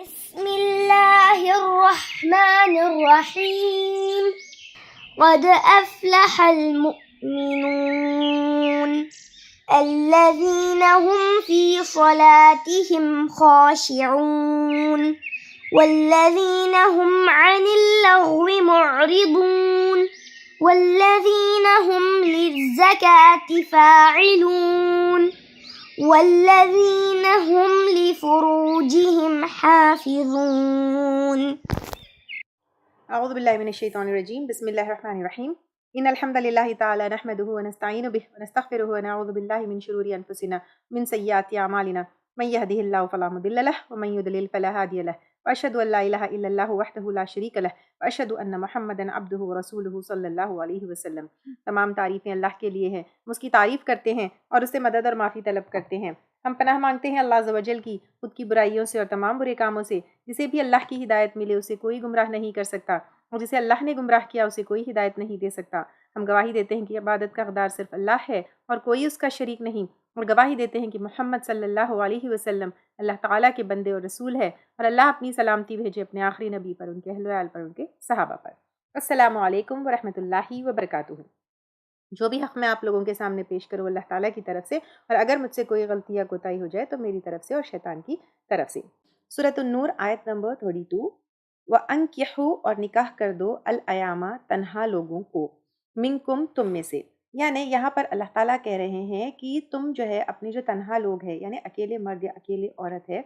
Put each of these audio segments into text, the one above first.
بسم الله الرحمن الرحيم قد أفلح المؤمنون الذين هم في صلاتهم خاشعون والذين هم عن اللغو معرضون والذين هم للزكاة فاعلون والذين هم لفروجهم حافظون. اعوذ باللہ من الشیطان الرجیم. بسم اللہ الرحمن الرحیم. ان الحمد للہ تعالی نحمده ونستعین به ونستغفره ونعوذ باللہ من شرور انفسنا من سیئات اعمالنا من يهده الله فلا مضل له ومن يضلل فلا هادي له واشهد ان لا الہ الا اللہ وحدہ لا شریک له واشهد ان محمدا عبدہ ورسولہ صلی اللہ علیہ وسلم. تمام تعریفیں اللہ کے لیے ہیں، ہم اس کی تعریف کرتے ہیں اور اس سے مدد اور معافی طلب کرتے ہیں. ہم پناہ مانگتے ہیں اللہ عز و جل کی خود کی برائیوں سے اور تمام برے کاموں سے. جسے بھی اللہ کی ہدایت ملے اسے کوئی گمراہ نہیں کر سکتا، اور جسے اللہ نے گمراہ کیا اسے کوئی ہدایت نہیں دے سکتا. ہم گواہی دیتے ہیں کہ عبادت کا حقدار صرف اللہ ہے اور کوئی اس کا شریک نہیں، اور گواہی دیتے ہیں کہ محمد صلی اللہ علیہ وسلم اللہ تعالیٰ کے بندے اور رسول ہے، اور اللہ اپنی سلامتی بھیجے اپنے آخری نبی پر، ان کے اہل و عیال پر، ان کے صحابہ پر. السلام علیکم ورحمۃ اللہ وبرکاتہ. جو بھی حق میں آپ لوگوں کے سامنے پیش کروں اللہ تعالیٰ کی طرف سے، اور اگر مجھ سے کوئی غلطی یا کوتاہی ہو جائے تو میری طرف سے اور شیطان کی طرف سے. سورۃ النور آیت نمبر 32. وَأَنْكِحُوا اور نکاح کر دو الایامہ تنہا لوگوں کو، منکم تم میں سے. یعنی یہاں پر اللہ تعالیٰ کہہ رہے ہیں کہ تم جو ہے اپنے جو تنہا لوگ ہیں، یعنی اکیلے مرد یا اکیلے عورت ہے،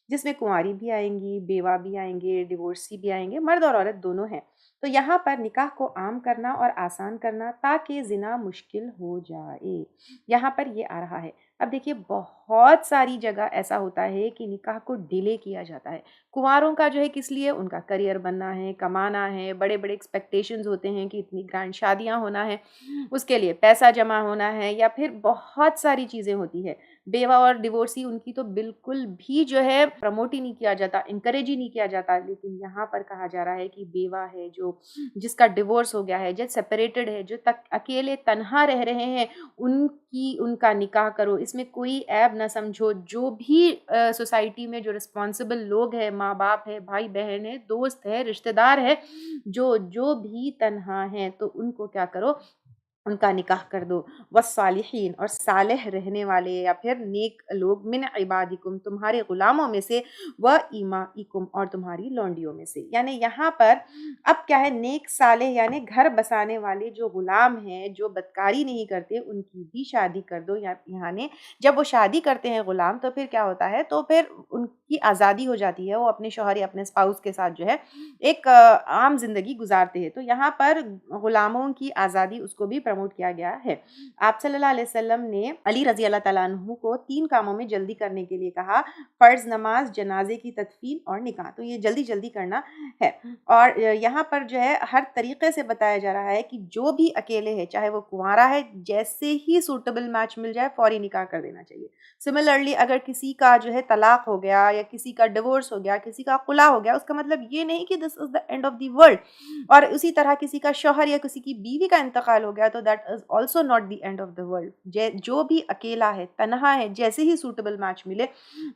جس میں کنواری بھی آئیں گی، بیوہ بھی آئیں گے، ڈیورسی بھی آئیں گے، مرد اور عورت دونوں ہیں. تو یہاں پر نکاح کو عام کرنا اور آسان کرنا تاکہ زنا مشکل ہو جائے، یہاں پر یہ آ رہا ہے. اب دیکھیے بہت ساری جگہ ایسا ہوتا ہے کہ نکاح کو ڈیلے کیا جاتا ہے. کنواروں کا جو ہے کس لیے؟ ان کا کریئر بننا ہے، کمانا ہے، بڑے بڑے ایکسپیکٹیشنز ہوتے ہیں کہ اتنی گرانڈ شادیاں ہونا ہے، اس کے لیے پیسہ جمع ہونا ہے، یا پھر بہت ساری چیزیں ہوتی ہے. بیوہ اور ڈیورسی ان کی تو بالکل بھی جو ہے پروموٹ ہی نہیں کیا جاتا، انکریج ہی نہیں کیا جاتا. لیکن یہاں پر کہا جا رہا ہے کہ بیوہ ہے جس کا ڈیورس ہو گیا ہے، جو سپریٹڈ ہے، جو اکیلے تنہا رہ رہے ہیں، ان کا نکاح کرو. اس میں کوئی عیب نہ سمجھو. جو بھی سوسائٹی میں جو رسپانسبل لوگ ہیں، ماں باپ ہے، بھائی بہن ہے، دوست ہے، رشتہ دار ہے، جو بھی تنہا ہیں تو ان کو کیا کرو؟ ان کا نکاح کر دو. والصالحین اور صالح رہنے والے یا پھر نیک لوگ، من عبادکم تمہارے غلاموں میں سے، وامائکم اور تمہاری لونڈیوں میں سے. یعنی یہاں پر اب کیا ہے؟ نیک صالح یعنی گھر بسانے والے جو غلام ہیں، جو بدکاری نہیں کرتے، ان کی بھی شادی کر دو. یعنی جب وہ شادی کرتے ہیں غلام تو پھر کیا ہوتا ہے؟ تو پھر ان کی آزادی ہو جاتی ہے، وہ اپنے شوہر یا اپنے اسپاؤس کے ساتھ جو ہے ایک عام زندگی گزارتے ہیں. تو یہاں پر غلاموں کی آزادی اس کو بھی پروموٹ کیا گیا ہے. آپ صلی اللہ علیہ وسلم نے علی رضی اللہ تعالیٰ عنہ کو 3 کاموں میں جلدی کرنے کے لیے کہا: فرض نماز، جنازے کی تدفین اور نکاح. تو یہ جلدی جلدی کرنا ہے. اور یہاں پر جو ہے ہر طریقے سے بتایا جا رہا ہے کہ جو بھی اکیلے ہے، چاہے وہ کنوارا ہے، جیسے ہی سوٹیبل میچ مل جائے فوری نکاح کر دینا چاہیے. سملرلی اگر کسی کا جو ہے طلاق ہو گیا، یا کسی کا ڈیورس ہو گیا، کسی کا خلا ہو گیا، اس کا مطلب یہ نہیں کہ this is the end of the world. اور اسی طرح کسی کا شوہر یا کسی کی بیوی کا انتقال ہو گیا تو that is also not the end of the world. جو بھی اکیلا ہے، تنہا ہے، جیسے ہی سوٹیبل میچ ملے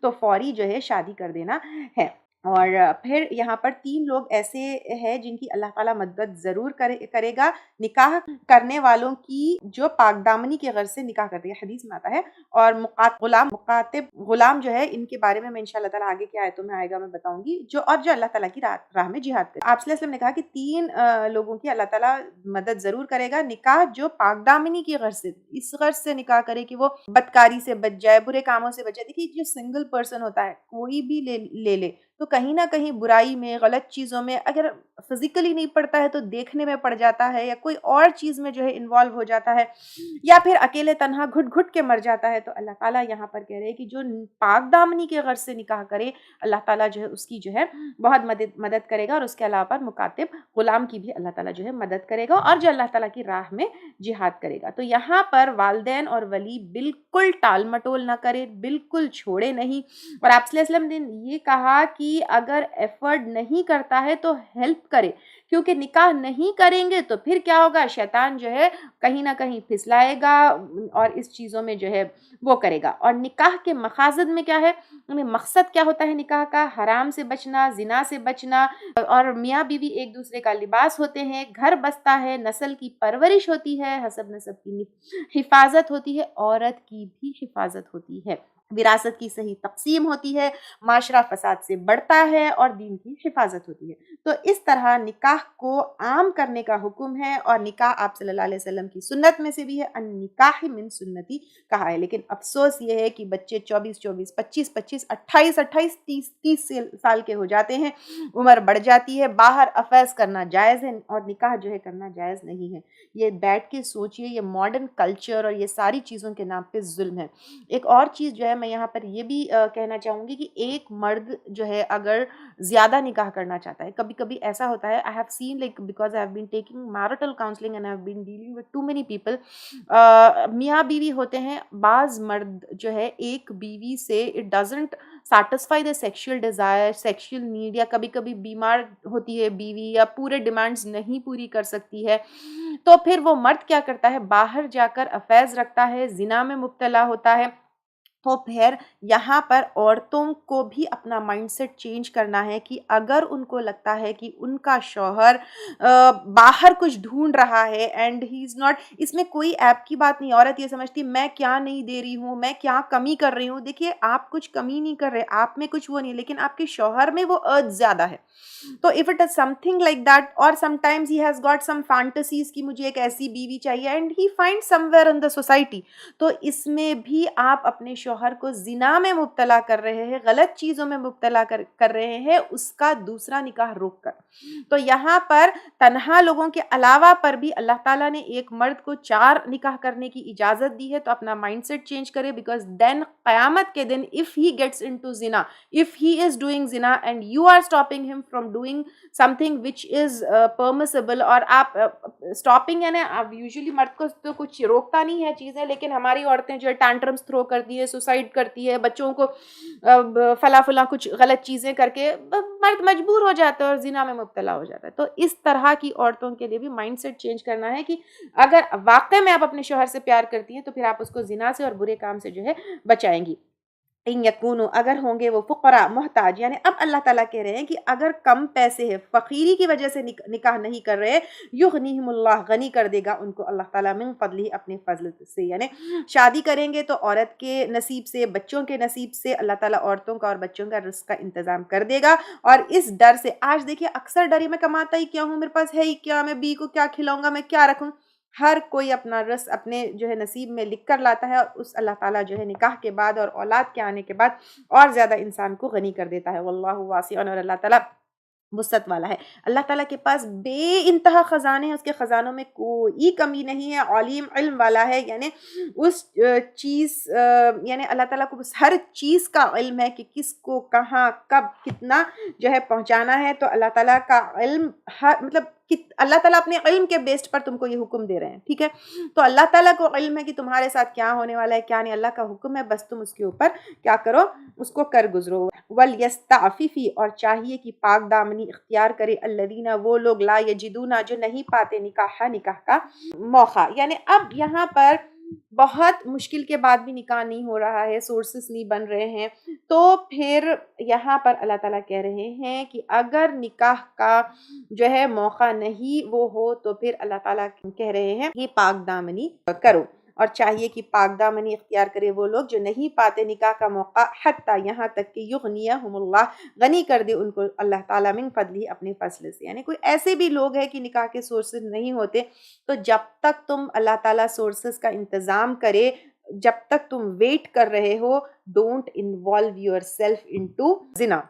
تو فوری جو ہے شادی کر دینا ہے. اور پھر یہاں پر 3 لوگ ایسے ہیں جن کی اللہ تعالیٰ مدد ضرور کرے گا. نکاح کرنے والوں کی جو پاک دامنی کے غرض سے نکاح کرتے ہیں، حدیث میں آتا ہے. اور مقاتب غلام جو ہے، ان کے بارے میں انشاءاللہ تعالیٰ آگے کیا آیتوں میں آئے گا میں بتاؤں گی، جو اللہ تعالیٰ کی راہ میں جہاد کرے. آپ صلی اللہ علیہ وسلم نے کہا کہ 3 لوگوں کی اللہ تعالیٰ مدد ضرور کرے گا. نکاح جو پاک دامنی کی غرض سے، اس غرض سے نکاح کرے کہ وہ بدکاری سے بچ جائے، برے کاموں سے بچ جائے. دیکھیے جو سنگل پرسن ہوتا ہے، کوئی بھی لے لے تو کہیں نہ کہیں برائی میں، غلط چیزوں میں، اگر فزیکلی نہیں پڑتا ہے تو دیکھنے میں پڑ جاتا ہے، یا کوئی اور چیز میں جو ہے انوالو ہو جاتا ہے، یا پھر اکیلے تنہا گھٹ گھٹ کے مر جاتا ہے. تو اللہ تعالیٰ یہاں پر کہہ رہے ہیں کہ جو پاک دامنی کے غرض سے نکاح کرے، اللہ تعالیٰ جو ہے اس کی جو ہے بہت مدد کرے گا. اور اس کے علاوہ پر مکاتب غلام کی بھی اللہ تعالیٰ جو ہے مدد کرے گا، اور جو اللہ تعالیٰ کی راہ میں جہاد کرے گا. تو یہاں پر والدین اور ولی بالکل ٹال مٹول نہ کرے، بالکل چھوڑے نہیں. اور آپ صلی اللہ علیہ وسلم نے یہ کہا کہ بھی اگر ایفرٹ نہیں کرتا ہے تو ہیلپ کرے, کیونکہ نکاح نہیں کریں گے تو پھر کیا ہوگا, شیطان جو ہے کہیں نہ کہیں پھسلائے گا اور اس چیزوں میں جو ہے وہ کرے گا. اور نکاح کے مقاصد میں کیا ہے, مقصد کیا ہوتا ہے نکاح کا, حرام سے بچنا, زنا سے بچنا, اور میاں بیوی ایک دوسرے کا لباس ہوتے ہیں, گھر بستا ہے, نسل کی پرورش ہوتی ہے, حسب نسب کی حفاظت ہوتی ہے, عورت کی بھی حفاظت ہوتی ہے, وراثت کی صحیح تقسیم ہوتی ہے, معاشرہ فساد سے بڑھتا ہے, اور دین کی حفاظت ہوتی ہے. تو اس طرح نکاح کو عام کرنے کا حکم ہے, اور نکاح آپ صلی اللہ علیہ وسلم کی سنت میں سے بھی ہے, النکاح من سنتی کہا ہے. لیکن افسوس یہ ہے کہ بچے 24 25 28 30 سال کے ہو جاتے ہیں, عمر بڑھ جاتی ہے, باہر افیز کرنا جائز ہے اور نکاح جو ہے کرنا جائز نہیں ہے. یہ بیٹھ کے سوچئے, یہ ماڈرن کلچر اور یہ ساری چیزوں کے نام پہ ظلم ہے. ایک اور چیز جو ہے میں یہاں پر یہ بھی کہنا چاہوں گی کہ ایک مرد جو ہے اگر زیادہ نکاح کرنا چاہتا ہے, کبھی کبھی ایسا ہوتا ہے, I have seen like because I have been taking marital counseling and I have been dealing with too many people, میاں بیوی ہوتے ہیں, بعض مرد جو ہے ایک بیوی سے it doesn't satisfy the sexual desire, sexual need, یا کبھی کبھی بیمار ہوتی ہے بیوی یا پورے ڈیمانڈز نہیں پوری کر سکتی ہے, تو پھر وہ مرد کیا کرتا ہے, باہر جا کر افیز رکھتا ہے, زنا میں مبتلا ہوتا ہے. تو پھر یہاں پر عورتوں کو بھی اپنا مائنڈ سیٹ چینج کرنا ہے کہ اگر ان کو لگتا ہے کہ ان کا شوہر باہر کچھ ڈھونڈ رہا ہے اینڈ ہی از ناٹ, اس میں کوئی ایپ کی بات نہیں, عورت یہ سمجھتی میں کیا نہیں دے رہی ہوں, میں کیا کمی کر رہی ہوں. دیکھیے آپ کچھ کمی نہیں کر رہے, آپ میں کچھ وہ نہیں, لیکن آپ کے شوہر میں وہ ارج زیادہ ہے. تو if it is something like that, or sometimes he has got some fantasies کہ مجھے ایک ایسی بیوی چاہیے and he finds somewhere in the society, تو اس میں بھی آپ اپنے شوہر کو زنا میں مبتلا کر رہے ہیں, غلط چیزوں میں مبتلا کر رہے ہیں, اس کا دوسرا نکاح روک کر. تو یہاں پر تنہا لوگوں کے علاوہ پر بھی اللہ تعالیٰ نے ایک مرد کو 4 نکاح کرنے کی اجازت دی ہے. تو اپنا مائنڈ سیٹ چینج کرے, بیکاز دین قیامت کے دن if he gets into zina, if he is doing zina and you are stopping him from doing something which is permissible, اور آپ stopping ہے نا, اب یوزلی مرد کو تو کچھ روکتا نہیں ہے چیزیں, لیکن ہماری عورتیں جو ہے ٹانٹرمس تھرو کرتی ہے, سوسائڈ کرتی ہے, بچوں کو فلاں کچھ غلط چیزیں کر کے مرد مجبور ہو جاتا ہے اور زنا میں مبتلا ہو جاتا ہے. تو اس طرح کی عورتوں کے لیے بھی مائنڈ سیٹ چینج کرنا ہے کہ اگر واقع میں آپ اپنے شوہر سے پیار کرتی ہیں تو پھر آپ اس کو زنا سے اور برے کام سے جو ہے بچائیں گی. ان یکونوا, اگر ہوں گے وہ فقراء محتاج, یعنی اب اللہ تعالیٰ کہہ رہے ہیں کہ اگر کم پیسے ہے, فقیری کی وجہ سے نکاح نہیں کر رہے, یغنیہم اللہ, غنی کر دے گا ان کو اللہ تعالیٰ من فضلہ, اپنے فضل سے. یعنی شادی کریں گے تو عورت کے نصیب سے, بچوں کے نصیب سے اللہ تعالیٰ عورتوں کا اور بچوں کا رزق کا انتظام کر دے گا. اور اس ڈر سے, آج دیکھیے اکثر ڈر, میں کماتا ہی کیا ہوں, میرے پاس ہے ہی کیا, میں بی کو کیا کھلاؤں گا, میں کیا رکھوں. ہر کوئی اپنا رزق اپنے جو ہے نصیب میں لکھ کر لاتا ہے, اور اس اللہ تعالیٰ جو ہے نکاح کے بعد اور اولاد کے آنے کے بعد اور زیادہ انسان کو غنی کر دیتا ہے. واللہ واسع, اور اللہ تعالیٰ وسعت والا ہے. اللہ تعالیٰ کے پاس بے انتہا خزانے ہیں, اس کے خزانوں میں کوئی کمی نہیں ہے. علیم, علم والا ہے, یعنی اس چیز, یعنی اللہ تعالیٰ کو ہر چیز کا علم ہے کہ کس کو کہاں کب کتنا جو ہے پہنچانا ہے. تو اللہ تعالیٰ کا علم مطلب اللہ تعالیٰ اپنے علم کے بیسڈ پر تم کو یہ حکم دے رہے ہیں, ٹھیک ہے. تو اللہ تعالیٰ کو علم ہے کہ تمہارے ساتھ کیا ہونے والا ہے کیا نہیں, اللہ کا حکم ہے, بس تم اس کے اوپر کیا کرو, اس کو کر گزرو. وَلْيَسْتَعْفِفِ, اور چاہیے کہ پاک دامنی اختیار کرے, الذین, وہ لوگ, لا یجدون, جو نہیں پاتے نکاح کا موقع. یعنی اب یہاں پر بہت مشکل کے بعد بھی نکاح نہیں ہو رہا ہے, سورسز نہیں بن رہے ہیں, تو پھر یہاں پر اللہ تعالیٰ کہہ رہے ہیں کہ اگر نکاح کا جو ہے موقع نہیں وہ ہو, تو پھر اللہ تعالیٰ کہہ رہے ہیں کہ پاک دامنی کرو, اور چاہیے کہ پاک دامنی اختیار کرے وہ لوگ جو نہیں پاتے نکاح کا موقع, حتیٰ, یہاں تک کہ یغنیہم اللہ, غنی کر دے ان کو اللہ تعالیٰ من فضلہ, اپنے فضل سے. یعنی کوئی ایسے بھی لوگ ہیں کہ نکاح کے سورسز نہیں ہوتے, تو جب تک تم اللہ تعالیٰ سورسز کا انتظام کرے, جب تک تم ویٹ کر رہے ہو, don't involve yourself into زنا.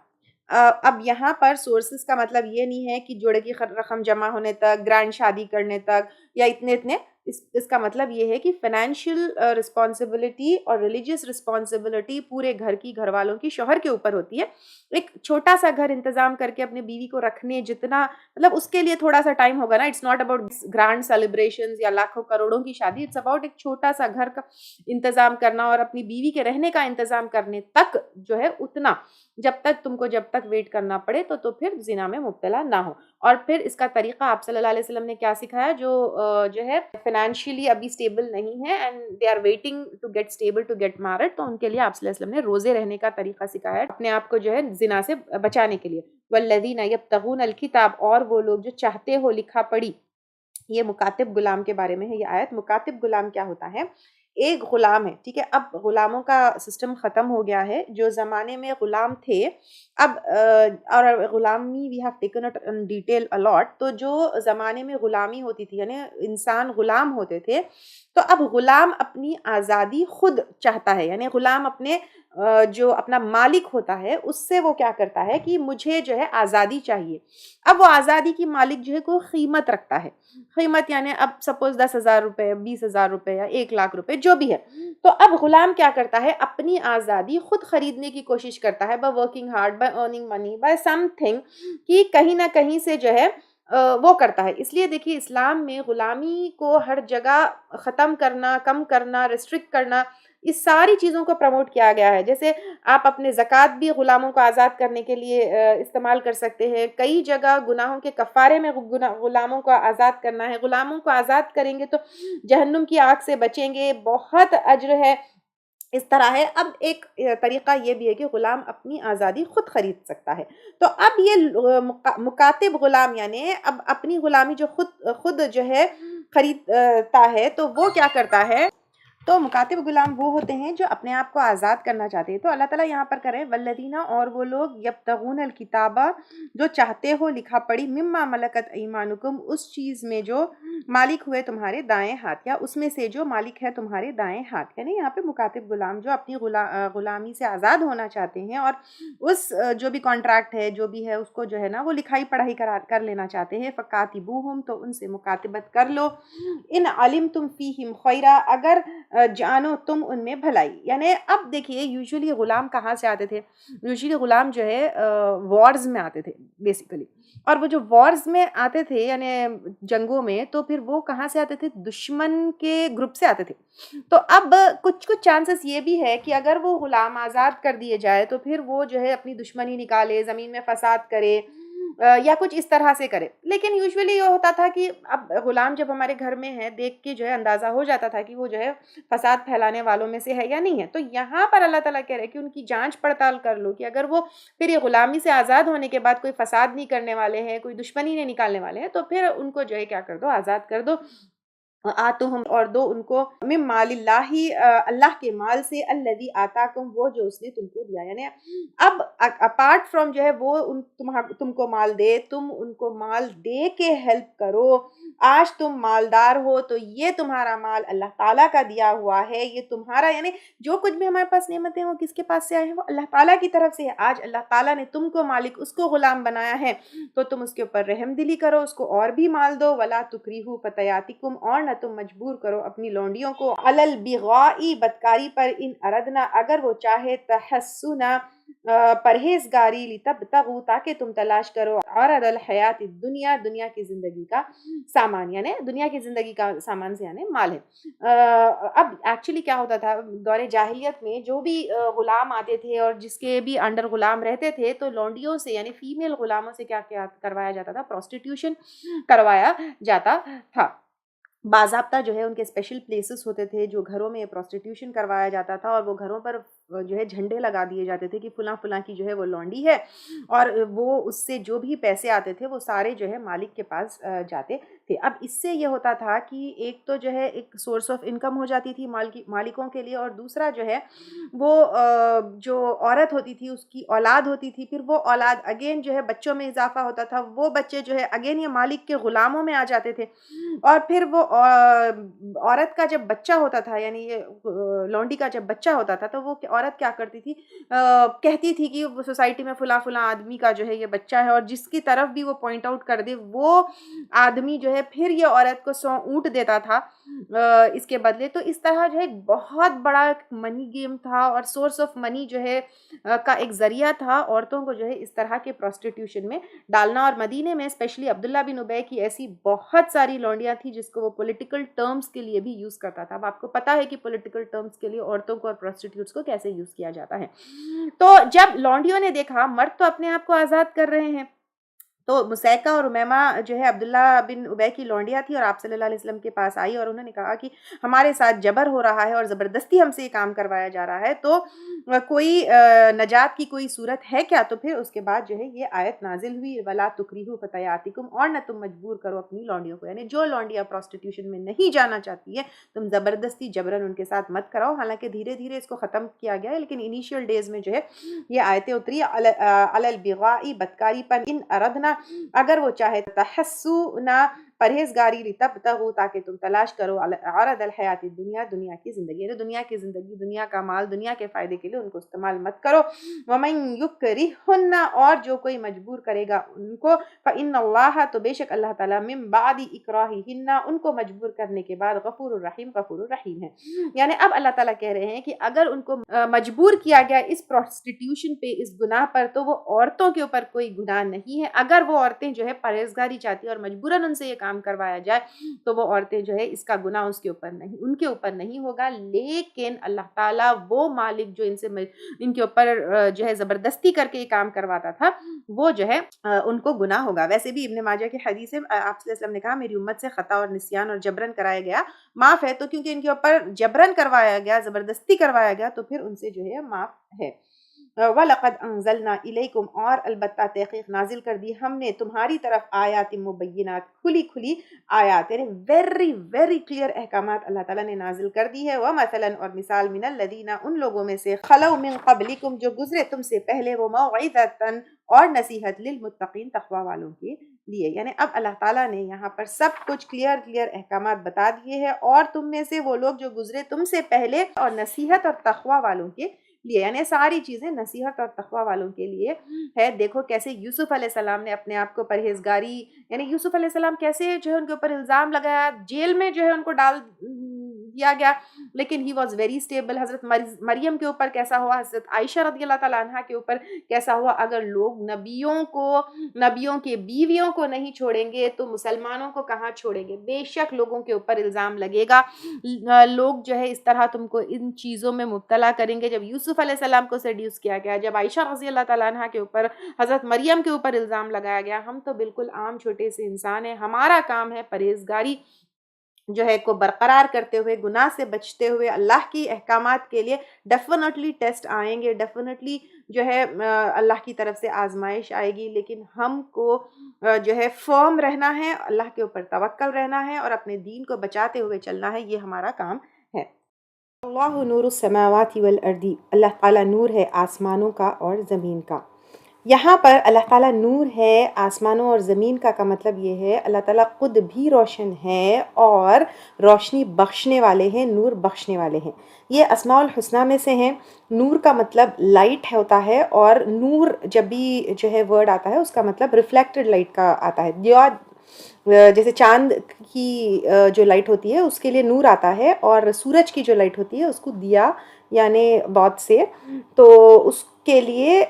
اب یہاں پر سورسز کا مطلب یہ نہیں ہے کہ جوڑے کی رقم جمع ہونے تک, گرانڈ شادی کرنے تک, یا اتنے اس کا مطلب یہ ہے کہ فائنینشیل رسپانسبلٹی اور ریلیجیس رسپانسبلٹی پورے گھر کی، گھر والوں کی شوہر کے اوپر ہوتی ہے. ایک چھوٹا سا گھر انتظام کر کے اپنی بیوی کو رکھنے جتنا، مطلب اس کے لیے تھوڑا سا ٹائم ہوگا نا. It's not about grand celebrations یا لاکھوں کروڑوں کی شادی. اٹس اباؤٹ ایک چھوٹا سا گھر کا انتظام کرنا اور اپنی بیوی کے رہنے کا انتظام کرنے تک جو ہے اتنا، جب تک ویٹ کرنا پڑے تو پھر زنا میں مبتلا نہ ہو. اور پھر اس کا طریقہ آپ صلی اللہ علیہ وسلم نے کیا سکھایا؟ جو ہے فائنینشیلی ابھی اسٹیبل نہیں ہے and they are waiting to get stable to get married, تو ان کے لیے آپ صلی اللہ علیہ وسلم نے روزے رہنے کا طریقہ سکھایا اپنے آپ کو جو ہے زنا سے بچانے کے لیے. والذین یبتغون الکتاب، اور وہ لوگ جو چاہتے ہو لکھا پڑھی. یہ مکاتب غلام کے بارے میں ہے یہ آیت. مکاتب غلام کیا ہوتا ہے؟ ایک غلام ہے، ٹھیک ہے. اب غلاموں کا سسٹم ختم ہو گیا ہے. جو زمانے میں غلام تھے، اب اور غلامی we have taken it in detail a lot. تو جو زمانے میں غلامی ہوتی تھی، یعنی انسان غلام ہوتے تھے، تو اب غلام اپنی آزادی خود چاہتا ہے. یعنی غلام اپنے جو اپنا مالک ہوتا ہے اس سے وہ کیا کرتا ہے کہ مجھے جو ہے آزادی چاہیے. اب وہ آزادی کی مالک جو ہے کوئی قیمت رکھتا ہے. قیمت یعنی اب سپوز 10,000 روپے، 20,000 روپے یا 1,00,000 روپے جو بھی ہے. تو اب غلام کیا کرتا ہے؟ اپنی آزادی خود خریدنے کی کوشش کرتا ہے، by working hard, by earning money, by some thing, کہ کہیں نہ کہیں سے جو ہے وہ کرتا ہے. اس لیے دیکھیے اسلام میں غلامی کو ہر جگہ ختم کرنا، کم کرنا، ریسٹرکٹ کرنا، اس ساری چیزوں کو پروموٹ کیا گیا ہے. جیسے آپ اپنے زکوٰۃ بھی غلاموں کو آزاد کرنے کے لیے استعمال کر سکتے ہیں. کئی جگہ گناہوں کے کفارے میں غلاموں کو آزاد کرنا ہے. غلاموں کو آزاد کریں گے تو جہنم کی آگ سے بچیں گے، بہت اجر ہے. اس طرح ہے. اب ایک طریقہ یہ بھی ہے کہ غلام اپنی آزادی خود خرید سکتا ہے. تو اب یہ مکاتب غلام یعنی اب اپنی غلامی جو خود جو ہے خریدتا ہے، تو وہ کیا کرتا ہے؟ تو مکاتب غلام وہ ہوتے ہیں جو اپنے آپ کو آزاد کرنا چاہتے ہیں. تو اللہ تعالیٰ یہاں پر کرے والذین، اور وہ لوگ یبتغون الکتابہ جو چاہتے ہو لکھا پڑھی، مما ملکت ایمانکم، اس چیز میں جو مالک ہوئے تمہارے دائیں ہاتھ، یا اس میں سے جو مالک ہے تمہارے دائیں ہاتھ. یعنی یہاں پہ مکاتب غلام جو اپنی غلامی سے آزاد ہونا چاہتے ہیں اور اس جو بھی کانٹریکٹ ہے جو بھی ہے اس کو جو ہے نا وہ لکھائی پڑھائی کر لینا چاہتے ہیں. فکاتبوہم، تو ان سے مکاتبت کر لو. ان علمتم فیہم خیرا، اگر جانو تم ان میں بھلائی. یعنی اب دیکھیے یوزولی غلام کہاں سے آتے تھے؟ یوزولی غلام جو ہے وارز میں آتے تھے بیسیکلی. اور وہ جو وارز میں آتے تھے یعنی جنگوں میں، تو پھر وہ کہاں سے آتے تھے؟ دشمن کے گروپ سے آتے تھے. تو اب کچھ چانسز یہ بھی ہے کہ اگر وہ غلام آزاد کر دیے جائے تو پھر وہ جو ہے اپنی دشمنی نکالے، زمین میں فساد کرے یا کچھ اس طرح سے کرے. لیکن یوزولی یہ ہوتا تھا کہ اب غلام جب ہمارے گھر میں ہے، دیکھ کے جو ہے اندازہ ہو جاتا تھا کہ وہ جو ہے فساد پھیلانے والوں میں سے ہے یا نہیں ہے. تو یہاں پر اللہ تعالیٰ کہہ رہے کہ ان کی جانچ پڑتال کر لو کہ اگر وہ پھر یہ غلامی سے آزاد ہونے کے بعد کوئی فساد نہیں کرنے والے ہیں، کوئی دشمنی نہیں نکالنے والے ہیں، تو پھر ان کو جو ہے کیا کر دو؟ آزاد کر دو. آتوہم، اور دو ان کو، من مال اللہ، اللہ کے مال سے، الذی آتاکم، وہ جو اس نے تم کو دیا. یعنی اب اپارٹ فرام جو ہے وہ تم کو مال دے، تم ان کو مال دے کے ہیلپ کرو. آج تم مالدار ہو تو یہ تمہارا مال اللہ تعالیٰ کا دیا ہوا ہے، یہ تمہارا، یعنی جو کچھ بھی ہمارے پاس نعمتیں وہ کس کے پاس سے آئے ہیں؟ وہ اللہ تعالیٰ کی طرف سے ہے. آج اللہ تعالیٰ نے تم کو مالک، اس کو غلام بنایا ہے، تو تم اس کے اوپر رحم دلی کرو، اس کو اور بھی مال دو. ولا تکریہوا فتیاتکم، اور نہ تم مجبور کرو اپنی لونڈیوں کو، علی البغاء، بدکاری پر، ان اردنا، اگر وہ چاہے، تحسنا، پرہیزگاری، لتبتغوا، تاکہ تم تلاش کرو، عرض الحیات الدنیا، دنیا کی زندگی کا سامان. یعنی دنیا کی زندگی کا سامان سے یعنی مال ہے. اب ایکچولی کیا ہوتا تھا دور جاہلیت میں؟ جو بھی غلام آتے تھے اور جس کے بھی انڈر غلام رہتے تھے، تو لونڈیوں سے یعنی فیمیل غلاموں سے کیا کروایا جاتا تھا؟ پروسٹیٹیوشن کروایا جاتا تھا. باضابطہ جو ہے ان کے اسپیشل پلیسز ہوتے تھے جو گھروں میں پروسٹیٹیوشن کروایا جاتا تھا، اور وہ گھروں پر جو ہے جھنڈے لگا دیے جاتے تھے کہ فلاں فلاں کی جو ہے وہ لونڈی ہے، اور وہ اس سے جو بھی پیسے آتے تھے وہ سارے جو ہے مالک کے پاس جاتے تھے. اب اس سے یہ ہوتا تھا کہ ایک تو جو ہے ایک سورس آف انکم ہو جاتی تھی مالکوں کے لیے، اور دوسرا جو ہے وہ جو عورت ہوتی تھی اس کی اولاد ہوتی تھی، پھر وہ اولاد اگین جو ہے بچوں میں اضافہ ہوتا تھا، وہ بچے جو ہے اگین یہ مالک کے غلاموں میں آ جاتے تھے. اور پھر وہ عورت کا جب بچہ ہوتا تھا، یعنی یہ لونڈی کا جب بچہ ہوتا تھا، تو وہ عورت کیا کرتی تھی؟ کہتی تھی کہ سوسائٹی میں فلاں فلاں آدمی کا جو ہے یہ بچہ ہے، اور جس کی طرف بھی وہ پوائنٹ آؤٹ کر دے وہ آدمی جو ہے ہے پھر یہ عورت کو 100 اونٹ دیتا تھا اس کے بدلے. تو اس طرح جو ہے بہت بڑا منی گیم تھا اور سورس آف منی جو ہے کا ایک ذریعہ تھا عورتوں کو جو ہے اس طرح کے پروسٹیٹیوشن میں ڈالنا. اور مدینے میں اسپیشلی عبداللہ بن ابی کی ایسی بہت ساری لونڈیاں تھیں جس کو وہ پولیٹیکل ٹرمز کے لیے بھی یوز کرتا تھا. اب آپ کو پتا ہے کہ پولیٹیکل ٹرمز کے لیے عورتوں کو اور پروسٹیٹیوٹس کو کیسے یوز کیا جاتا ہے. تو جب لونڈیوں نے دیکھا مرد تو اپنے آپ کو آزاد کر رہے ہیں, تو مسیکہ اور امیمہ جو ہے عبداللہ بن ابی کی لونڈیاں تھی اور آپ صلی اللہ علیہ وسلم کے پاس آئی اور انہوں نے کہا کہ ہمارے ساتھ جبر ہو رہا ہے اور زبردستی ہم سے یہ کام کروایا جا رہا ہے, تو کوئی نجات کی کوئی صورت ہے کیا؟ تو پھر اس کے بعد جو ہے یہ آیت نازل ہوئی, وَلَا تُكْرِهُ فَتَيَاتِكُمْ, اور نہ تم مجبور کرو اپنی لونڈیوں کو, یعنی جو لونڈیاں پروسٹیٹیوشن میں نہیں جانا چاہتی ہے تم زبردستی جبرن ان کے ساتھ مت کراؤ. حالانکہ دھیرے دھیرے اس کو ختم کیا گیا ہے, لیکن انیشیل ڈیز میں جو ہے یہ آیتیں اتری علی البغاء, بدکاری پر, ان اردنا, اگر وہ چاہے, تحسونا, پرہیزگاری, لتبتغوا, تاکہ تم تلاش کرو, عرض الحیات الدنیا, دنیا کی زندگی, یعنی دنیا کی زندگی, دنیا کا مال, دنیا کے فائدے کے لیے ان کو استعمال مت کرو. ومن یکرہن, اور جو کوئی مجبور کرے گا ان کو, فإن اللہ, تو بے شک اللہ تعالیٰ, من بعد اکراہہن, ان کو مجبور کرنے کے بعد, غفور الرحیم, غفور الرحیم ہے. یعنی اب اللہ تعالیٰ کہہ رہے ہیں کہ اگر ان کو مجبور کیا گیا اس پروسٹیٹیوشن پہ, اس گناہ پر, تو وہ عورتوں کے اوپر کوئی گناہ نہیں ہے. اگر وہ عورتیں جو ہے پرہیزگاری چاہتی ہیں اور مجبوراً ان سے یہ کام کروایا جائے تو وہ عورتیں جو ہے اس کا گناہ اس کے اوپر نہیں, ان کے اوپر نہیں ہوگا. لیکن اللہ تعالیٰ وہ مالک جو ان کے اوپر جو ہے زبردستی کر کے یہ کام کرواتا تھا, وہ جو ہے ان کو گناہ ہوگا. ویسے بھی ابن ماجہ کی حدیث ہے, آپ صلی اللہ علیہ وسلم نے کہا میری امت سے خطا اور نسیان اور جبرن کرایا گیا معاف ہے. تو کیونکہ ان کے اوپر جبرن کروایا گیا, زبردستی کروایا گیا, تو پھر ان سے جو ہے معاف ہے. وَلَقَدْ أَنزَلْنَا إِلَيْكُمْ, اور البتہ تحقیق نازل کر دی ہم نے تمہاری طرف آیات مبینات, کھلی کھلی آیات, یعنی ویری ویری کلیئر احکامات اللہ تعالیٰ نے نازل کر دی ہے. وَمَثَلًا, اور مثال, من الذین, ان لوگوں میں سے, خلو من قبلکم, جو گزرے تم سے پہلے, وہ موعظۃ, اور نصیحت, للمتقین, تقوی والوں کے لیے. یعنی اب اللہ تعالیٰ نے یہاں پر سب کچھ کلیئر احکامات بتا دیے ہیں, اور تم میں سے وہ لوگ جو گزرے تم سے پہلے, اور نصیحت اور تقوی والوں کے لیے, یعنی ساری چیزیں نصیحت اور تقوی والوں کے لیے ہے. دیکھو کیسے یوسف علیہ السلام نے اپنے آپ کو پرہیزگاری, یعنی یوسف علیہ السلام کیسے جو ہے ان کے اوپر الزام لگایا, جیل میں جو ہے ان کو ڈال دیا گیا, لیکن ہی واز ویری اسٹیبل. حضرت مریم کے اوپر کیسا ہوا, حضرت عائشہ رضی اللہ تعالیٰ عنہ کے اوپر کیسا ہوا. اگر لوگ نبیوں کے بیویوں کو نہیں چھوڑیں گے تو مسلمانوں کو کہاں چھوڑیں گے؟ بے شک لوگوں کے اوپر الزام لگے گا, لوگ جو ہے اس طرح تم کو ان چیزوں میں مبتلا کریں گے. جب یوسف علیہ السلام کو سیڈیوس کیا گیا, جب عائشہ رضی اللہ تعالیٰ عنہ کے اوپر, حضرت مریم کے اوپر الزام لگایا گیا, ہم تو بالکل عام چھوٹے سے انسان ہیں, ہمارا کام ہے پرہیزگاری جو ہے کو برقرار کرتے ہوئے, گناہ سے بچتے ہوئے, اللہ کی احکامات کے لیے. ڈیفینیٹلی ٹیسٹ آئیں گے, ڈیفینیٹلی جو ہے اللہ کی طرف سے آزمائش آئے گی, لیکن ہم کو جو ہے فرم رہنا ہے, اللہ کے اوپر توکل رہنا ہے, اور اپنے دین کو بچاتے ہوئے چلنا ہے. یہ ہمارا کام ہے. اللہ نور السماوات والارض, اللہ تعالیٰ نور ہے آسمانوں کا اور زمین کا. یہاں پر اللہ تعالیٰ نور ہے آسمانوں اور زمین کا مطلب یہ ہے اللہ تعالیٰ خود بھی روشن ہے اور روشنی بخشنے والے ہیں, نور بخشنے والے ہیں. یہ اسماء الحسنہ میں سے ہیں. نور کا مطلب لائٹ ہوتا ہے, اور نور جب بھی جو ہے ورڈ آتا ہے اس کا مطلب ریفلیکٹڈ لائٹ کا آتا ہے. جیسے چاند کی جو لائٹ ہوتی ہے اس کے لیے نور آتا ہے, اور سورج کی جو لائٹ ہوتی ہے اس کو دیا یعنی بعد سے, تو اس کے لیے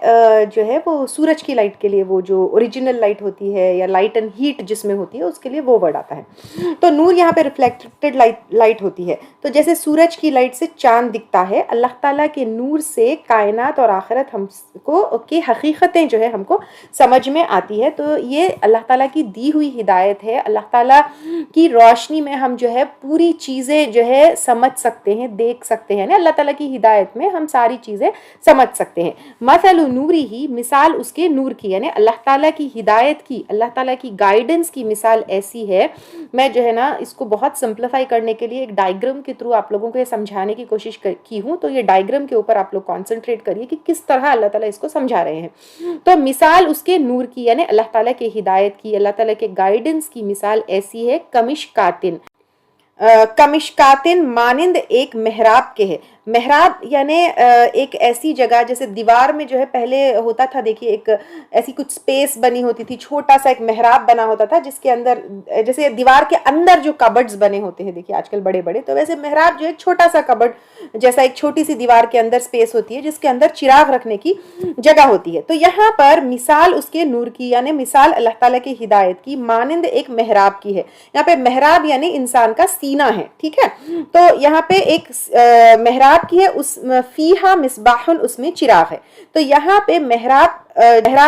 جو ہے وہ سورج کی لائٹ کے لیے وہ جو اوریجنل لائٹ ہوتی ہے یا لائٹ اینڈ ہیٹ جس میں ہوتی ہے اس کے لیے وہ ورڈ آتا ہے. تو نور یہاں پہ ریفلیکٹڈ لائٹ ہوتی ہے. تو جیسے سورج کی لائٹ سے چاند دکھتا ہے, اللہ تعالیٰ کے نور سے کائنات اور آخرت ہم کو کی حقیقتیں جو ہے ہم کو سمجھ میں آتی ہے. تو یہ اللہ تعالیٰ کی دی ہوئی ہدایت ہے. اللہ تعالیٰ کی روشنی میں ہم جو ہے پوری چیزیں جو ہے سمجھ سکتے ہیں, دیکھ سکتے ہیں. اللہ تعالیٰ کی ہدایت میں ہم ساری چیزیں سمجھ سکتے ہیں. مثل نوری ہی, مثال اس کے نور کی, یعنی اللہ تعالیٰ کی ہدایت کی, اللہ تعالیٰ کی گائیڈنس کی مثال ایسی ہے. میں جو ہے نا اس کو بہت سمپلیفائی کرنے کے لیے ایک ڈائیگرام کے تھرو آپ لوگوں کو یہ سمجھانے کی کوشش کی ہوں. تو یہ ڈائیگرام کے اوپر آپ لوگ کانسنٹریٹ کریے کہ کس طرح اللہ تعالیٰ اس کو سمجھا رہے ہیں. تو مثال اس کے نور کی یعنی اللہ تعالیٰ کے ہدایت کی, اللہ تعالیٰ کے گائیڈنس کی مثال ایسی ہے. کمشکاتن, کمشکاتن مانند ایک محراب کے ہے. محراب یعنی ایک ایسی جگہ جیسے دیوار میں جو ہے پہلے ہوتا تھا، دیکھیے ایک ایسی کچھ سپیس بنی ہوتی تھی، چھوٹا سا ایک محراب بنا ہوتا تھا جس کے اندر جیسے دیوار کے اندر جو کبڈز بنے ہوتے ہیں دیکھیے آج کل بڑے بڑے، تو ویسے محراب جو ہے چھوٹا سا کبڈ جیسا ایک چھوٹی سی دیوار کے اندر سپیس ہوتی ہے جس کے اندر چراغ رکھنے کی جگہ ہوتی ہے. تو یہاں پر مثال اس کے نور کی یعنی مثال اللہ تعالیٰ کی ہدایت کی مانند ایک محراب کی ہے. یہاں پہ محراب یعنی انسان کا سینہ ہے، ٹھیک ہے. تو یہاں پہ ایک محراب کی ہے، اس فیہا مصباح، اس میں چراغ ہے. تو یہاں پہ محراب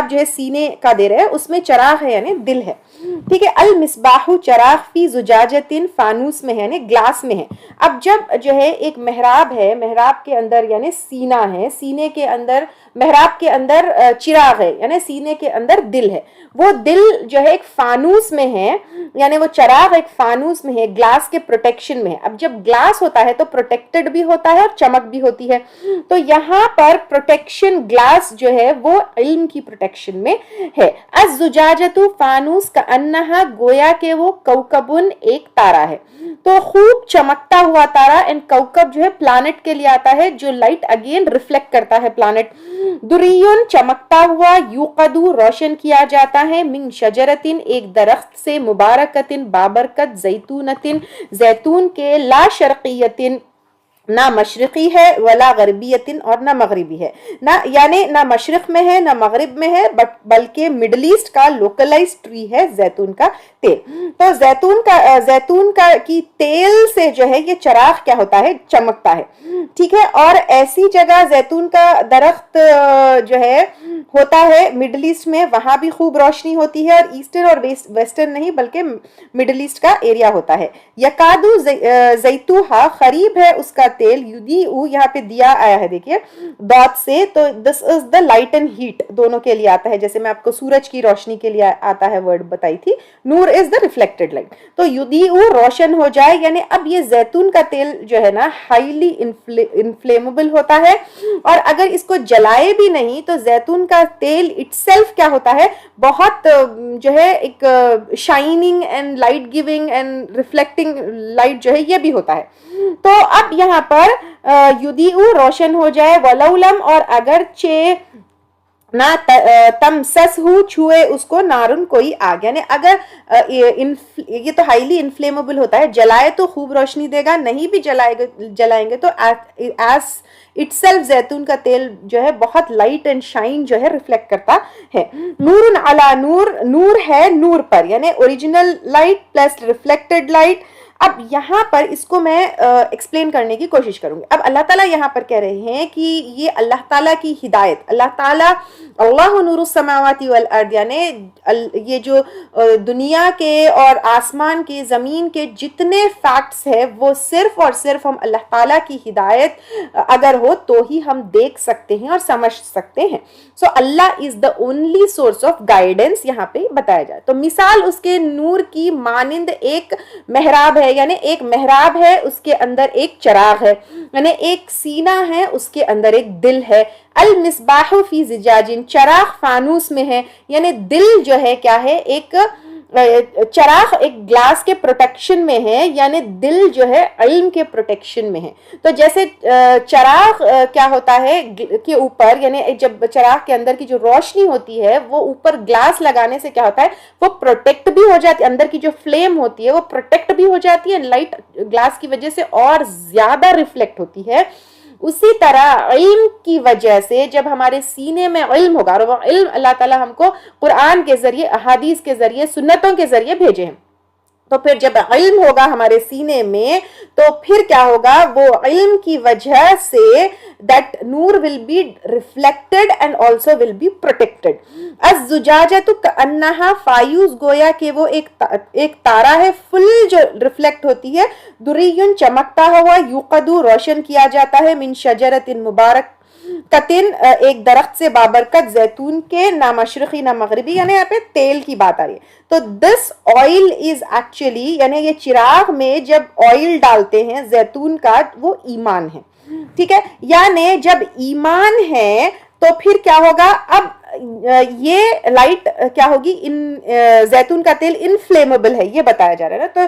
جو ہے سینے کا دے رہے ہیں، اس میں چراغ ہے یعنی دل ہے، ٹھیک ہے. المصباح چراغ فی زجاجۃ فانوس میں ہے یعنی گلاس میں ہے. اب جب جو ہے ایک محراب ہے، محراب کے اندر یعنی سینہ ہے، سینے کے اندر محراب کے اندر چراغ ہے یعنی سینے کے اندر دل ہے. وہ دل جو ہے ایک فانوس میں ہے یعنی وہ چراغ ایک فانوس میں ہے، گلاس کے پروٹیکشن میں ہے. اب جب گلاس ہوتا ہے تو پروٹیکٹڈ بھی ہوتا ہے اور چمک بھی ہوتی ہے. تو یہاں پر پروٹیکشن گلاس جو ہے وہ علم کی پروٹیکشن میں ہے. الزجاجۃ فانوس کأنہا گویا کہ وہ کوکبن ایک تارا ہے. تو خوب چمکتا ہوا تارا، اینڈ کوکب جو ہے پلانٹ کے لیے آتا ہے جو لائٹ اگین ریفلیکٹ کرتا ہے پلانٹ. دریون چمکتا ہوا، یوقدو روشن کیا جاتا ہے، من شجرتن ایک درخت سے، مبارکتن بابرکت، زیتونتن زیتون کے، لا شرقیتن نہ مشرقی ہے، ولا غربیتن اور نہ مغربی ہے، نہ یعنی نہ مشرق میں ہے نہ مغرب میں ہے، بلکہ مڈل ایسٹ کا لوکلائز ٹری ہے زیتون کا تیل. تو زیتون کا کی تیل سے جو ہے یہ چراغ کیا ہوتا ہے، چمکتا ہے، ٹھیک ہے. اور ایسی جگہ زیتون کا درخت جو ہے ہوتا ہے مڈل ایسٹ میں، وہاں بھی خوب روشنی ہوتی ہے، اور ایسٹرن اور ویسٹرن نہیں بلکہ مڈل ایسٹ کا ایریا ہوتا ہے. یکادو زیتوہا قریب ہے اس کا تیل، یدیعو یہاں پہ دیا آیا ہے دیکھیے ڈاٹ سے، تو دس is the light and heat دونوں کے لیے آتا ہے، جیسے میں آپ کو سورج کی روشنی کے لیے آتا ہے ورڈ بتائی تھی. نور از دا ریفلیکٹڈ لائٹ. تو یدیعو روشن ہو جائے یعنی اب یہ زیتون کا تیل جو ہے نا ہائیلی انفلیمیبل ہوتا ہے، اور اگر اس کو جلائے بھی نہیں تو زیتون کا تیل اٹ سیلف کیا ہوتا ہے، بہت جو ہے ایک shining and light giving and reflecting light جو ہے یہ بھی ہوتا ہے. تو اب یہاں پر یدیعو روشن ہو جائے، ولولم اور اگرچہ نہ تمسسہو چھوئے اس کو، نارن کوئی آگ، یعنی اگر یہ تو ہائیلی انفلیمیبل ہوتا ہے، جلائے تو خوب روشنی دے گا، نہیں بھی جلائیں گے تو ایز اٹ سیلف زیتون کا تیل جو ہے بہت لائٹ اینڈ شائن جو ہے ریفلیکٹ کرتا ہے. نور علی نور، نور ہے نور پر یعنی original light plus reflected light. اب یہاں پر اس کو میں ایکسپلین کرنے کی کوشش کروں گی. اب اللہ تعالیٰ یہاں پر کہہ رہے ہیں کہ یہ اللہ تعالیٰ کی ہدایت، اللہ تعالیٰ اللہ نور السماوات والارض یعنی یہ جو دنیا کے اور آسمان کے زمین کے جتنے فیکٹس ہیں وہ صرف اور صرف ہم اللہ تعالیٰ کی ہدایت اگر ہو تو ہی ہم دیکھ سکتے ہیں اور سمجھ سکتے ہیں. So Allah is the only source of guidance یہاں پہ بتایا جائے. تو مثال اس کے نور کی مانند ایک محراب ہے یعنی ایک محراب ہے، اس کے اندر ایک چراغ ہے یعنی ایک سینہ ہے، اس کے اندر ایک دل ہے. المصباح فی زجاجن، چراغ فانوس میں ہے یعنی دل جو ہے کیا ہے، ایک چراغ ایک گلاس کے پروٹیکشن میں ہے یعنی دل جو ہے علم کے پروٹیکشن میں ہے. تو جیسے چراغ کیا ہوتا ہے کے اوپر، یعنی جب چراغ کے اندر کی جو روشنی ہوتی ہے وہ اوپر گلاس لگانے سے کیا ہوتا ہے، وہ پروٹیکٹ بھی ہو جاتی ہے، اندر کی جو فلیم ہوتی ہے وہ پروٹیکٹ بھی ہو جاتی ہے، لائٹ گلاس کی وجہ سے اور زیادہ ریفلیکٹ ہوتی ہے. اسی طرح علم کی وجہ سے جب ہمارے سینے میں علم ہوگا، اور وہ علم اللہ تعالیٰ ہم کو قرآن کے ذریعے، احادیث کے ذریعے، سنتوں کے ذریعے بھیجے ہیں، تو پھر جب علم ہوگا ہمارے سینے میں تو پھر کیا ہوگا، وہ علم کی وجہ سے that Noor will be reflected and also will be protected. الزجاجۃ کأنہا فایوز، گویا کہ وہ ایک تارا ہے فل جو ریفلیکٹ ہوتی ہے، دریون چمکتا ہوا، یوقدو روشن کیا جاتا ہے، من شجرۃ مبارک قطن ایک درخت سے، بابرکت زیتون کے، نہ مشرقی نہ مغربی، یعنی یہاں پہ تیل کی بات آ رہی ہے. تو دس آئل از ایکچولی یعنی یہ چراغ میں جب آئل ڈالتے ہیں زیتون کا وہ ایمان ہے، ٹھیک ہے. یعنی جب ایمان ہے تو پھر کیا ہوگا، اب یہ لائٹ کیا ہوگی، زیتون کا تیل انفلیمیبل ہے یہ بتایا جا رہا ہے نا. تو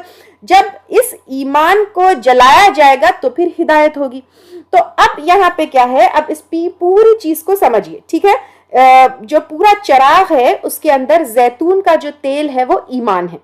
جب اس ایمان کو جلایا جائے گا تو پھر ہدایت ہوگی. تو اب یہاں پہ کیا ہے, اب اس پوری چیز کو سمجھیے, ٹھیک ہے. جو پورا چراغ ہے اس کے اندر زیتون کا جو تیل ہے وہ ایمان ہے.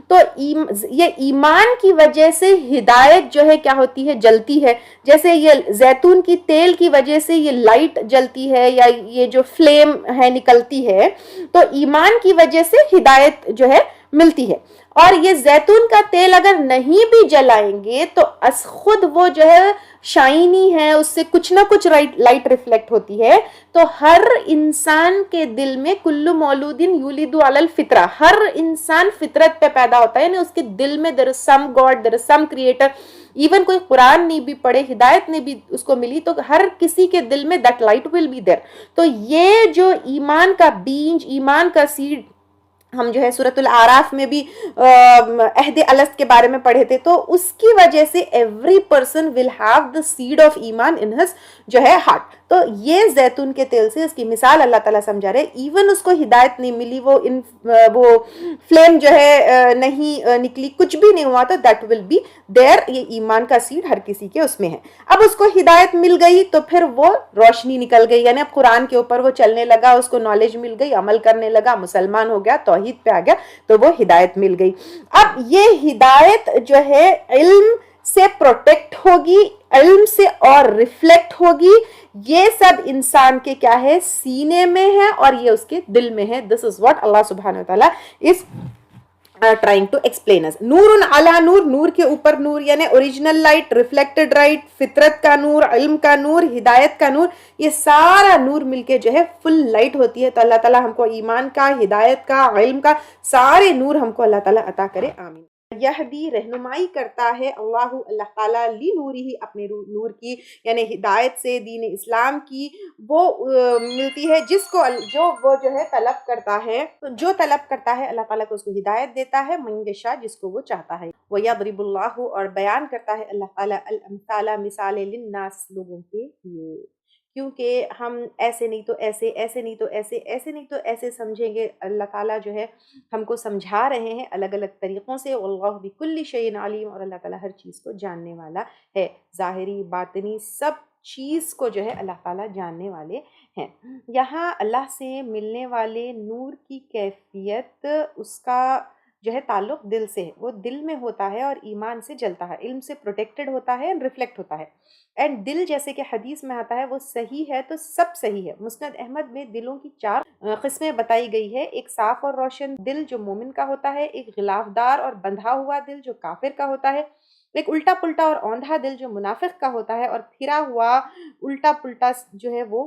تو یہ ایمان کی وجہ سے ہدایت جو ہے کیا ہوتی ہے, جلتی ہے. جیسے یہ زیتون کی تیل کی وجہ سے یہ لائٹ جلتی ہے یا یہ جو فلیم ہے نکلتی ہے, تو ایمان کی وجہ سے ہدایت جو ہے ملتی ہے. اور یہ زیتون کا تیل اگر نہیں بھی جلائیں گے تو خود وہ جو ہے شائنی ہے, اس سے کچھ نہ کچھ لائٹ ریفلیکٹ ہوتی ہے. تو ہر انسان کے دل میں کل مولود یولد علی الفطرہ, ہر انسان فطرت پہ پیدا ہوتا ہے, یعنی اس کے دل میں there is some God, there is some creator. Even کوئی قرآن نہیں بھی پڑھے, ہدایت نہیں بھی اس کو ملی, تو ہر کسی کے دل میں that light will be there. تو یہ جو ایمان کا بیج, ایمان کا سیڈ, ہم جو ہے سورۃ الاعراف میں بھی عہد الست کے بارے میں پڑھے تھے, تو اس کی وجہ سے every person will have the seed of ایمان ان ہز جو ہے ہارٹ. تو یہ زیتون کے تیل سے اس کی مثال اللہ تعالیٰ سمجھا رہے. ایون اس کو ہدایت نہیں ملی, وہ فلیم جو ہے نہیں نکلی, کچھ بھی نہیں ہوا, تو دیٹ ول بی دیر. یہ ایمان کا سیڈ ہر کسی کے اس میں ہے. اب اس کو ہدایت مل گئی تو پھر وہ روشنی نکل گئی, یعنی اب قرآن کے اوپر وہ چلنے لگا, اس کو نالج مل گئی, عمل کرنے لگا, مسلمان ہو گیا, توحید پہ آ گیا, تو وہ ہدایت مل گئی. اب یہ ہدایت جو ہے علم سے پروٹیکٹ ہوگی, علم سے اور ریفلیکٹ ہوگی. یہ سب انسان کے کیا ہے, سینے میں ہے اور یہ اس کے دل میں ہے. دس از واٹ اللہ سبحانہ وتعالیٰ اس trying to explain us. نور علی نور, نور کے اوپر نور, یعنی اوریجنل لائٹ, ریفلیکٹڈ لائٹ, فطرت کا نور, علم کا نور, ہدایت کا نور, یہ سارا نور مل کے جو ہے فل لائٹ ہوتی ہے. تو اللہ تعالیٰ ہم کو ایمان کا, ہدایت کا, علم کا سارے نور ہم کو اللہ تعالیٰ عطا کرے, آمین. یہدی رہنمائی کرتا ہے اللہ تعالیٰ لنورہ, اپنے نور کی, یعنی ہدایت سے, دین اسلام کی وہ ملتی ہے جس کو جو ہے طلب کرتا ہے. تو جو طلب کرتا ہے اللہ تعالیٰ کو اس کو ہدایت دیتا ہے, من یشاء, جس کو وہ چاہتا ہے. وَیَضْرِبُ اللَّهُ, اور بیان کرتا ہے اللہ تعالیٰ, الامثال, مثالیں, للناس, لوگوں کے لیے. کیونکہ ہم ایسے نہیں تو ایسے, ایسے نہیں تو ایسے, ایسے نہیں تو ایسے سمجھیں گے. اللہ تعالیٰ جو ہے ہم کو سمجھا رہے ہیں الگ الگ طریقوں سے. واللہ بکل شیء علیم, اور اللہ تعالیٰ ہر چیز کو جاننے والا ہے, ظاہری باطنی سب چیز کو جو ہے اللہ تعالیٰ جاننے والے ہیں. یہاں اللہ سے ملنے والے نور کی کیفیت, اس کا جو ہے تعلق دل سے ہے. وہ دل میں ہوتا ہے اور ایمان سے جلتا ہے, علم سے پروٹیکٹڈ ہوتا ہے, ریفلیکٹ ہوتا ہے. اینڈ دل جیسے کہ حدیث میں آتا ہے وہ صحیح ہے تو سب صحیح ہے. مسند احمد میں دلوں کی 4 قسمیں بتائی گئی ہے. ایک صاف اور روشن دل جو مومن کا ہوتا ہے, ایک غلافدار اور بندھا ہوا دل جو کافر کا ہوتا ہے, ایک الٹا پلٹا اور اوندھا دل جو منافق کا ہوتا ہے, اور پھرا ہوا الٹا پلٹا جو ہے وہ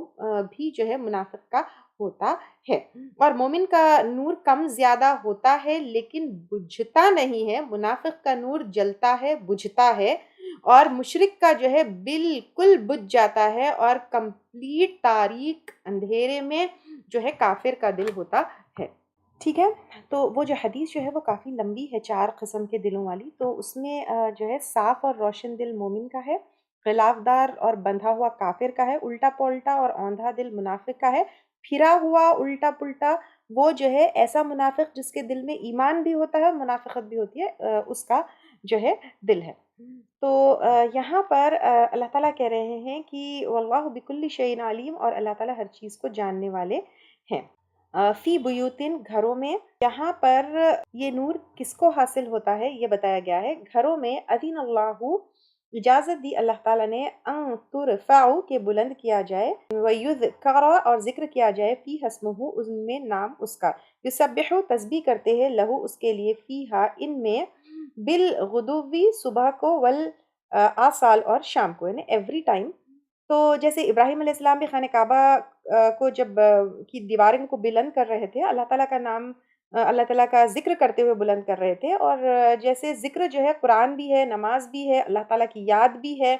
بھی جو ہے منافق کا ہوتا ہے. اور مومن کا نور کم زیادہ ہوتا ہے لیکن بجھتا نہیں ہے. منافق کا نور جلتا ہے, بجھتا ہے, اور مشرک کا جو ہے بالکل بجھ جاتا ہے, اور کمپلیٹ تاریک اندھیرے میں جو ہے کافر کا دل ہوتا ہے. ٹھیک ہے, تو وہ جو حدیث جو ہے وہ کافی لمبی ہے, 4 قسم کے دلوں والی. تو اس میں جو ہے صاف اور روشن دل مومن کا ہے, غلافدار اور بندھا ہوا کافر کا ہے, الٹا پلٹا اور اوندھا دل منافق کا ہے, پھرا ہوا الٹا پلٹا وہ جو ہے ایسا منافق جس کے دل میں ایمان بھی ہوتا ہے اور منافقت بھی ہوتی ہے, اس کا جو ہے دل ہے. تو یہاں پر اللہ تعالیٰ کہہ رہے ہیں کہ واللہ بکل شیء علیم, اور اللہ تعالیٰ ہر چیز کو جاننے والے ہیں. فی بیوتن, گھروں میں. یہاں پر یہ نور کس کو حاصل ہوتا ہے یہ بتایا گیا ہے. گھروں میں, اذن اللہ, اجازت دی اللہ تعالیٰ نے, ان ترفعوا, کہ بلند کیا جائے, ویذکر, اور ذکر کیا جائے, فی اسمہ, اس میں نام اس کا, یسبحوا, تسبیح کرتے ہیں, لہو, اس کے لیے, فیہا, ان میں, بالغدوی, صبح کو, والآصال, اور شام کو, یعنی ایوری ٹائم. تو جیسے ابراہیم علیہ السلام بھی خانہ کعبہ کو جب کی دیواریں کو بلند کر رہے تھے, اللہ تعالیٰ کا نام, اللہ تعالیٰ کا ذکر کرتے ہوئے بلند کر رہے تھے. اور جیسے ذکر جو ہے قرآن بھی ہے, نماز بھی ہے, اللہ تعالیٰ کی یاد بھی ہے,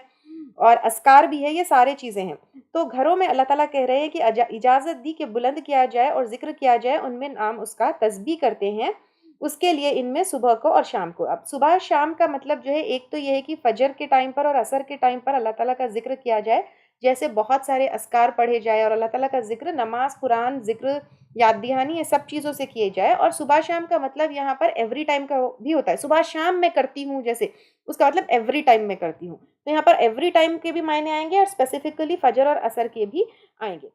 اور اذکار بھی ہے, یہ سارے چیزیں ہیں. تو گھروں میں اللہ تعالیٰ کہہ رہے ہیں کہ اجازت دی کہ بلند کیا جائے اور ذکر کیا جائے, ان میں نام اس کا, تسبیح کرتے ہیں اس کے لیے, ان میں صبح کو اور شام کو. اب صبح شام کا مطلب جو ہے, ایک تو یہ ہے کہ فجر کے ٹائم پر اور عصر کے ٹائم پر اللہ تعالیٰ کا ذکر کیا جائے, جیسے بہت سارے اذکار پڑھے جائے اور اللہ تعالیٰ کا ذکر، نماز، قرآن، ذکر، یاد دہانی، یہ سب چیزوں سے کیے جائے. اور صبح شام کا مطلب یہاں پر ایوری ٹائم کا بھی ہوتا ہے. صبح شام میں کرتی ہوں جیسے، اس کا مطلب ایوری ٹائم میں کرتی ہوں. تو یہاں پر ایوری ٹائم کے بھی معنی آئیں گے اور اسپیسیفکلی فجر اور عصر کے بھی آئیں گے.